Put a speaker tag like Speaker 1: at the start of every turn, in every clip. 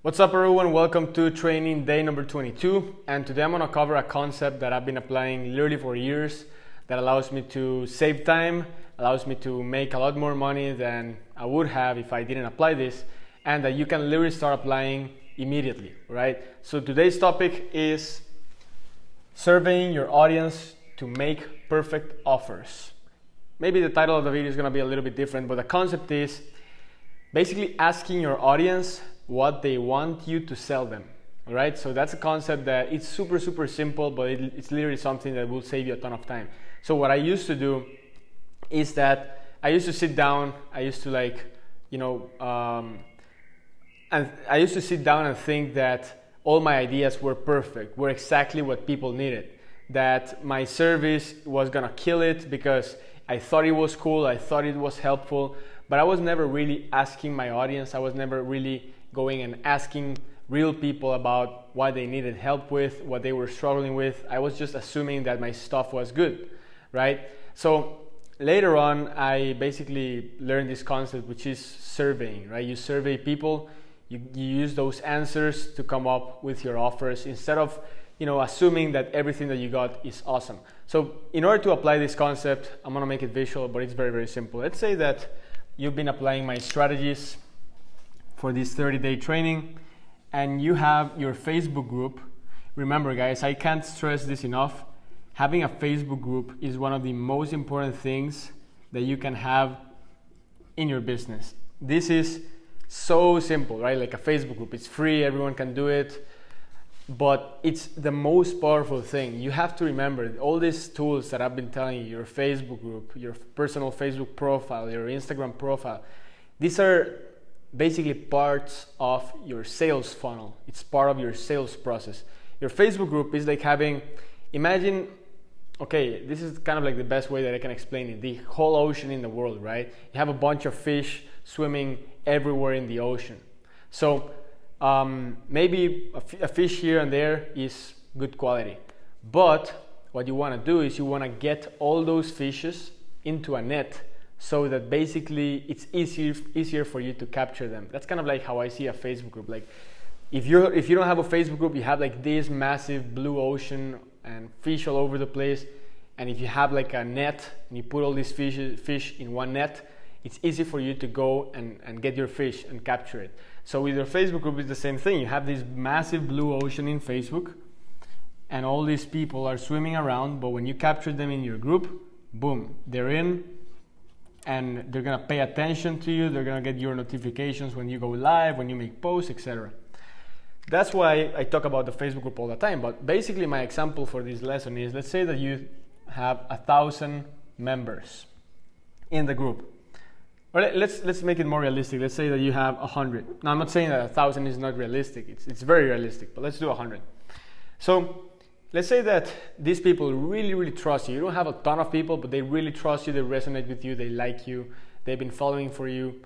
Speaker 1: What's up everyone, welcome to training day number 22, and today I'm going to cover a concept that I've been applying literally for years that allows me to save time, allows me to make a lot more money than I would have if I didn't apply this, and that you can literally start applying immediately, right? So today's topic is surveying your audience to make perfect offers. Maybe the title of the video is going to be a little bit different, but the concept is basically asking your audience what they want you to sell them. All right, so that's a concept that it's super simple, but it's literally something that will save you a ton of time. So what I used to do is that I used to sit down, I used to and I used to sit down and think that all my ideas were perfect, were exactly what people needed, that my service was gonna kill it because I thought it was cool, I thought it was helpful, but I was never really asking my audience. I was never really going and asking real people about what they needed help with, what they were struggling with. I was just assuming that my stuff was good, right? So later on, I basically learned this concept, which is surveying, right? You survey people, you use those answers to come up with your offers instead of assuming that everything that you got is awesome. So in order to apply this concept, I'm gonna make it visual, but it's very simple. Let's say that you've been applying my strategies for this 30-day training and you have your Facebook group. Remember guys, I can't stress this enough. Having a Facebook group is one of the most important things that you can have in your business. This is so simple, right? Like a Facebook group, it's free, everyone can do it, but it's the most powerful thing. You have to remember all these tools that I've been telling you, your Facebook group, your personal Facebook profile, your Instagram profile, these are basically parts of your sales funnel. It's part of your sales process. Your Facebook group is like imagine, okay, this is kind of like the best way that I can explain it. The whole ocean in the world, right? You have a bunch of fish swimming everywhere in the ocean. So maybe a fish here and there is good quality. But what you want to do is you want to get all those fishes into a net so that basically it's easier for you to capture them. That's kind of like how I see a Facebook group. Like if you don't have a Facebook group, you have like this massive blue ocean and fish all over the place. And if you have like a net and you put all these fish in one net, it's easy for you to go and get your fish and capture it. So with your Facebook group, it's the same thing. You have this massive blue ocean in Facebook and all these people are swimming around, but when you capture them in your group, boom, they're in and they're gonna pay attention to you. They're gonna get your notifications when you go live, when you make posts, etc. That's why I talk about the Facebook group all the time. But basically my example for this lesson is, let's say that you have 1,000 members in the group. Or let's make it more realistic. Let's say that you have 100. Now I'm not saying that 1,000 is not realistic. It's very realistic, but let's do 100. So let's say that these people really trust you. You don't have a ton of people, but they really trust you. They resonate with you. They like you. They've been following for you.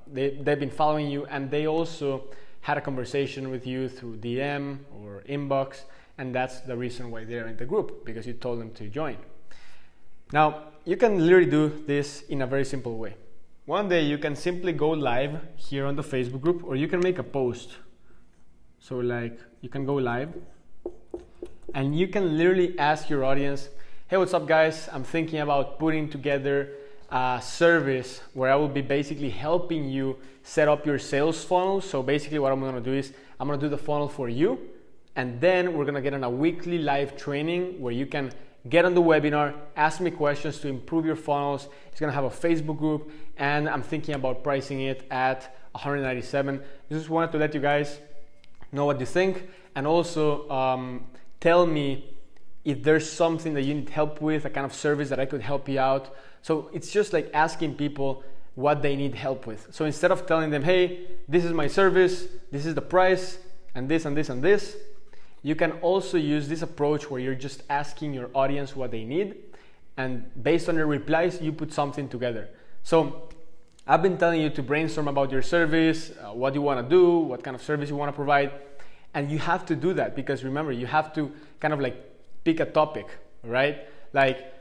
Speaker 1: They've been following you, and they also had a conversation with you through DM or inbox, and that's the reason why they're in the group, because you told them to join. Now you can literally do this in a very simple way. One day you can simply go live here on the Facebook group, or you can make a post. So like you can go live and you can literally ask your audience, hey, what's up guys? I'm thinking about putting together a service where I will be basically helping you set up your sales funnel. So basically what I'm gonna do is I'm gonna do the funnel for you, and then we're gonna get on a weekly live training where you can get on the webinar, ask me questions to improve your funnels. It's gonna have a Facebook group, and I'm thinking about pricing it at $197. I just wanted to let you guys know what you think, and also tell me if there's something that you need help with, a kind of service that I could help you out. So it's just like asking people what they need help with. So instead of telling them, hey, this is my service, this is the price, and this and this and this, you can also use this approach where you're just asking your audience what they need, and based on their replies, you put something together. So I've been telling you to brainstorm about your service, what you want to do, what kind of service you want to provide, and you have to do that because remember, you have to kind of like pick a topic, right? Like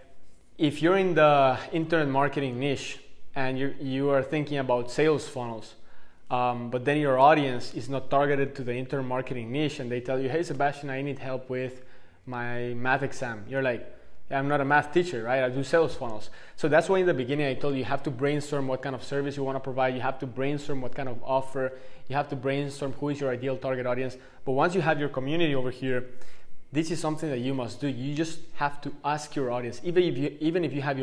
Speaker 1: if you're in the internet marketing niche and you are thinking about sales funnels, but then your audience is not targeted to the intern marketing niche, and they tell you, hey Sebastian, I need help with my math exam. You're like, yeah, I'm not a math teacher, right? I do sales funnels. So that's why in the beginning I told you, you have to brainstorm what kind of service you want to provide. You have to brainstorm what kind of offer. You have to brainstorm who is your ideal target audience. But once you have your community over here, this is something that you must do. You just have to ask your audience. Even if you have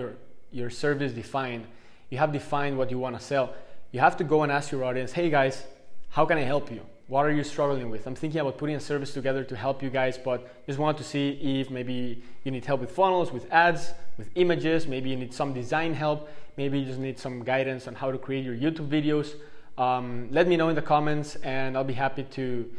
Speaker 1: your service defined, you have defined what you want to sell, you have to go and ask your audience, hey guys, how can I help you? What are you struggling with? I'm thinking about putting a service together to help you guys, but just want to see if maybe you need help with funnels, with ads, with images, maybe you need some design help, maybe you just need some guidance on how to create your YouTube videos. Let me know in the comments, and I'll be happy to,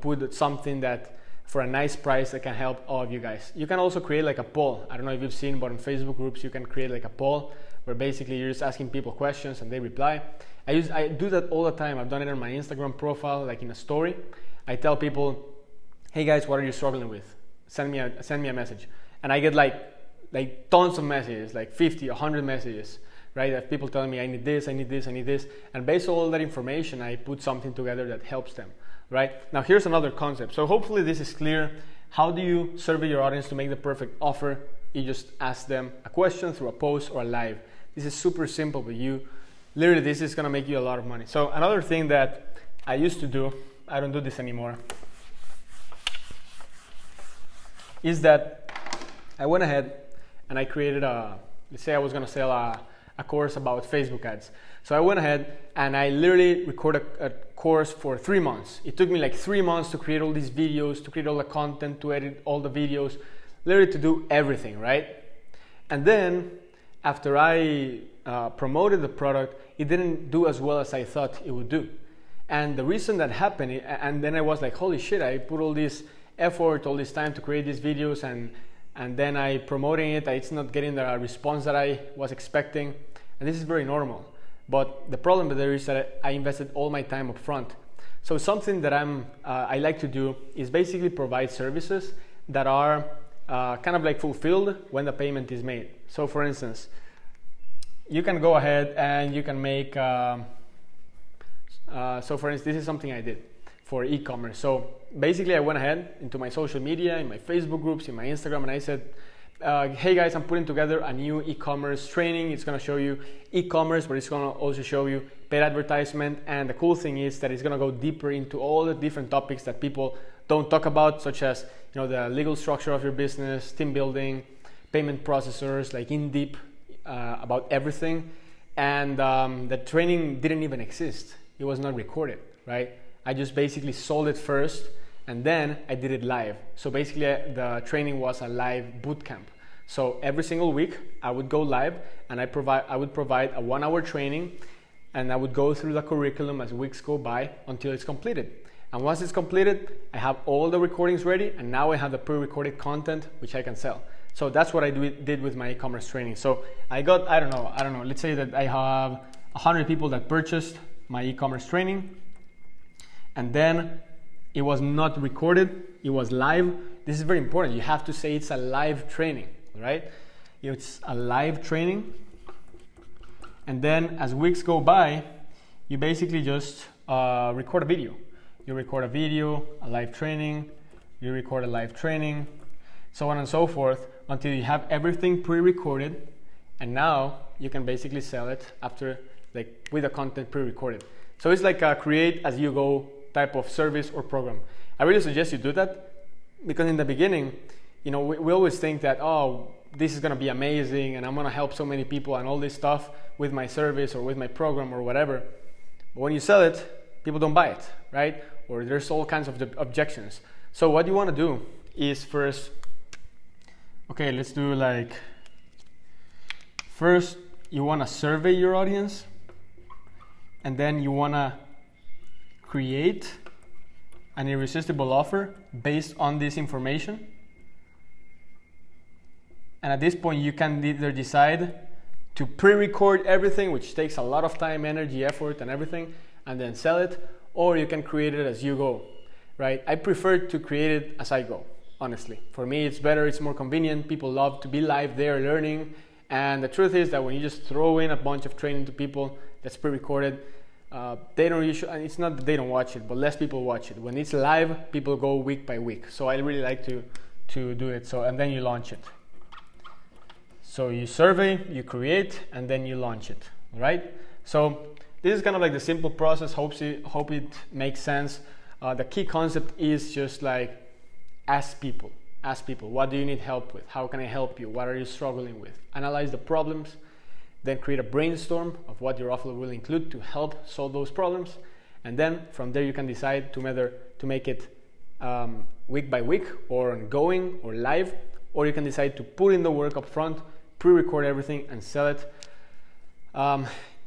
Speaker 1: put something that for a nice price that can help all of you guys. You can also create like a poll. I don't know if you've seen, but in Facebook groups you can create like a poll where basically you're just asking people questions and they reply. I do that all the time. I've done it on my Instagram profile, like in a story. I tell people, hey guys, what are you struggling with? Send me a message. And I get like tons of messages, like 50, 100 messages, right? Of people telling me I need this, I need this, I need this. And based on all that information, I put something together that helps them, right? Now here's another concept. So hopefully this is clear. How do you survey your audience to make the perfect offer? You just ask them a question through a post or a live. This is super simple, but literally this is gonna make you a lot of money. So another thing that I used to do, I don't do this anymore, is that I went ahead and I created let's say I was gonna sell a course about Facebook ads. So I went ahead and I literally recorded a course for 3 months. It took me like 3 months to create all these videos, to create all the content, to edit all the videos, literally to do everything, right? And then after I promoted the product, it didn't do as well as I thought it would do. And the reason that happened, and then I was like, holy shit, I put all this effort, all this time to create these videos, and then I promoting it, it's not getting the response that I was expecting. And this is very normal. But the problem there is that I invested all my time up front. So something that I like to do is basically provide services that are kind of like fulfilled when the payment is made. So for instance, you can go ahead and you can make, so for instance, this is something I did for e-commerce. So basically I went ahead into my social media, in my Facebook groups, in my Instagram, and I said, hey guys, I'm putting together a new e-commerce training. It's gonna show you e-commerce, but it's gonna also show you paid advertisement. And the cool thing is that it's gonna go deeper into all the different topics that people don't talk about, such as the legal structure of your business, team building, payment processors, like in deep about everything. And the training didn't even exist. It was not recorded, right? I just basically sold it first, and then I did it live. So basically the training was a live bootcamp. So every single week I would go live and I would provide a 1-hour training, and I would go through the curriculum as weeks go by until it's completed. And once it's completed, I have all the recordings ready, and now I have the pre-recorded content which I can sell. So that's what I did with my e-commerce training. So I got, I don't know, let's say that I have 100 people that purchased my e-commerce training, and then it was not recorded, it was live. This is very important. You have to say it's a live training, right? It's a live training. And then as weeks go by, you basically just record a video. You record a video, a live training, you record a live training, so on and so forth, until you have everything pre-recorded, and now you can basically sell it after, like with the content pre-recorded. So it's like a create as you go type of service or program. I really suggest you do that, because in the beginning, we always think that, oh, this is gonna be amazing and I'm gonna help so many people and all this stuff with my service or with my program or whatever. But when you sell it, people don't buy it, right? Or there's all kinds of objections. So what you wanna do is first, okay, let's do like, first you wanna survey your audience, and then you wanna create an irresistible offer based on this information. And at this point, you can either decide to pre-record everything, which takes a lot of time, energy, effort, and everything, and then sell it, or you can create it as you go, right? I prefer to create it as I go, honestly. For me, it's better, it's more convenient. People love to be live there learning. And the truth is that when you just throw in a bunch of training to people that's pre-recorded, they don't usually, and it's not that they don't watch it, but less people watch it. When it's live, people go week by week. So I really like to do it. So, and then you launch it. So you survey, you create, and then you launch it, right? So this is kind of like the simple process. Hope it makes sense. The key concept is just like ask people, what do you need help with? How can I help you? What are you struggling with? Analyze the problems, then create a brainstorm of what your offer will include to help solve those problems. And then from there you can decide to whether to make it week by week or ongoing or live, or you can decide to put in the work up front, pre-record everything and sell it.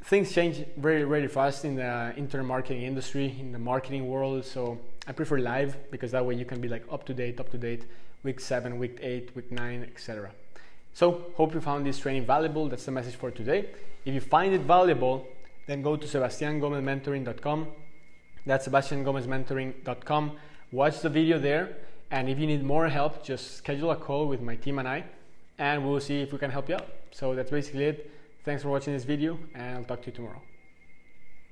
Speaker 1: Things change very, very fast in the internet marketing industry, in the marketing world. So I prefer live because that way you can be like up to date, week 7, week 8, week 9, etc. So hope you found this training valuable. That's the message for today. If you find it valuable, then go to sebastiangomezmentoring.com. That's sebastiangomezmentoring.com. Watch the video there. And if you need more help, just schedule a call with my team and I, and we'll see if we can help you out. So that's basically it. Thanks for watching this video, and I'll talk to you tomorrow.